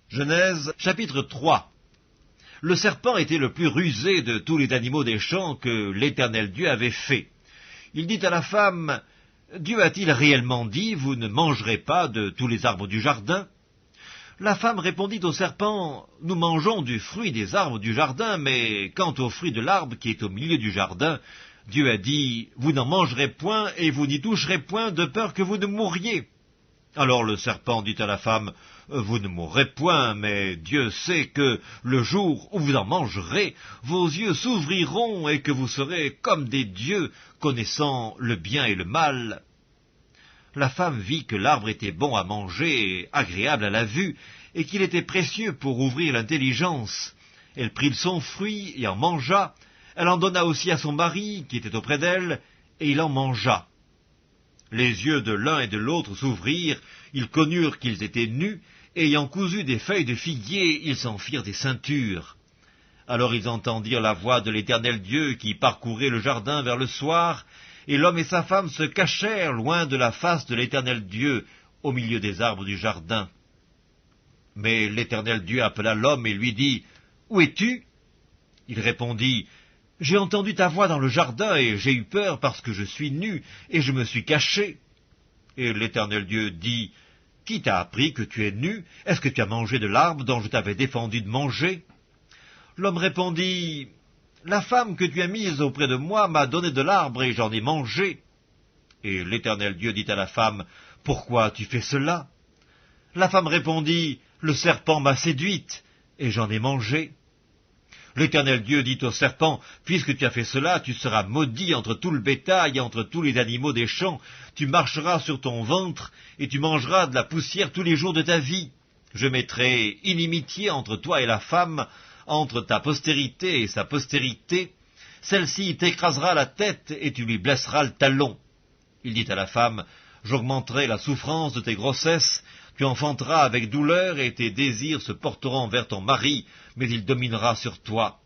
Genèse, chapitre 3. Le serpent était le plus rusé de tous les animaux des champs que l'Éternel Dieu avait fait. Il dit à la femme, « Dieu a-t-il réellement dit, vous ne mangerez pas de tous les arbres du jardin ?» La femme répondit au serpent, « Nous mangeons du fruit des arbres du jardin, mais quant au fruit de l'arbre qui est au milieu du jardin, Dieu a dit, vous n'en mangerez point et vous n'y toucherez point de peur que vous ne mouriez. » Alors le serpent dit à la femme, « Vous ne mourrez point, mais Dieu sait que le jour où vous en mangerez, vos yeux s'ouvriront et que vous serez comme des dieux, connaissant le bien et le mal. » La femme vit que l'arbre était bon à manger et agréable à la vue, et qu'il était précieux pour ouvrir l'intelligence. Elle prit son fruit et en mangea. Elle en donna aussi à son mari, qui était auprès d'elle, et il en mangea. Les yeux de l'un et de l'autre s'ouvrirent, ils connurent qu'ils étaient nus, et ayant cousu des feuilles de figuier, ils s'en firent des ceintures. Alors ils entendirent la voix de l'Éternel Dieu qui parcourait le jardin vers le soir, et l'homme et sa femme se cachèrent loin de la face de l'Éternel Dieu, au milieu des arbres du jardin. Mais l'Éternel Dieu appela l'homme et lui dit, « Où es-tu » Il répondit, « J'ai entendu ta voix dans le jardin, et j'ai eu peur parce que je suis nu, et je me suis caché. » Et l'Éternel Dieu dit, « Qui t'a appris que tu es nu? Est-ce que tu as mangé de l'arbre dont je t'avais défendu de manger ?» L'homme répondit, « La femme que tu as mise auprès de moi m'a donné de l'arbre, et j'en ai mangé. » Et l'Éternel Dieu dit à la femme, « Pourquoi as-tu fait cela ?» La femme répondit, « Le serpent m'a séduite, et j'en ai mangé. » L'Éternel Dieu dit au serpent, « Puisque tu as fait cela, tu seras maudit entre tout le bétail et entre tous les animaux des champs. Tu marcheras sur ton ventre, et tu mangeras de la poussière tous les jours de ta vie. Je mettrai inimitié entre toi et la femme, entre ta postérité et sa postérité. Celle-ci t'écrasera la tête, et tu lui blesseras le talon. » Il dit à la femme, « J'augmenterai la souffrance de tes grossesses. Tu enfanteras avec douleur, et tes désirs se porteront vers ton mari, mais il dominera sur toi. »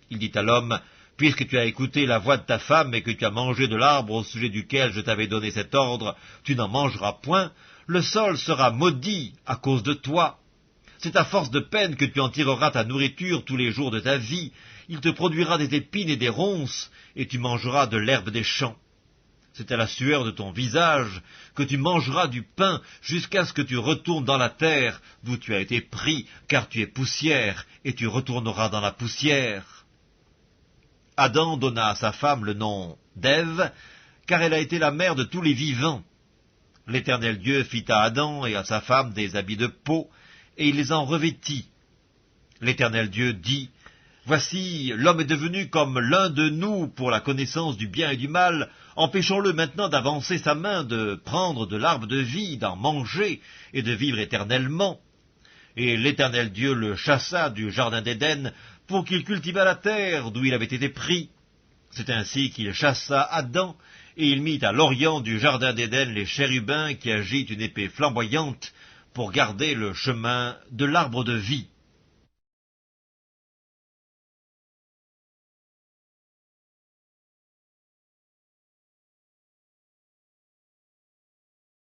Il dit à l'homme, « Puisque tu as écouté la voix de ta femme, et que tu as mangé de l'arbre au sujet duquel je t'avais donné cet ordre, tu n'en mangeras point, le sol sera maudit à cause de toi. C'est à force de peine que tu en tireras ta nourriture tous les jours de ta vie. Il te produira des épines et des ronces, et tu mangeras de l'herbe des champs. C'est à la sueur de ton visage que tu mangeras du pain jusqu'à ce que tu retournes dans la terre d'où tu as été pris, car tu es poussière, et tu retourneras dans la poussière. » Adam donna à sa femme le nom d'Ève, car elle a été la mère de tous les vivants. L'Éternel Dieu fit à Adam et à sa femme des habits de peau, et il les en revêtit. L'Éternel Dieu dit, « Voici, l'homme est devenu comme l'un de nous pour la connaissance du bien et du mal. Empêchons-le maintenant d'avancer sa main, de prendre de l'arbre de vie, d'en manger et de vivre éternellement. » Et l'Éternel Dieu le chassa du jardin d'Éden pour qu'il cultivât la terre d'où il avait été pris. C'est ainsi qu'il chassa Adam, et il mit à l'orient du jardin d'Éden les chérubins qui agitent une épée flamboyante pour garder le chemin de l'arbre de vie.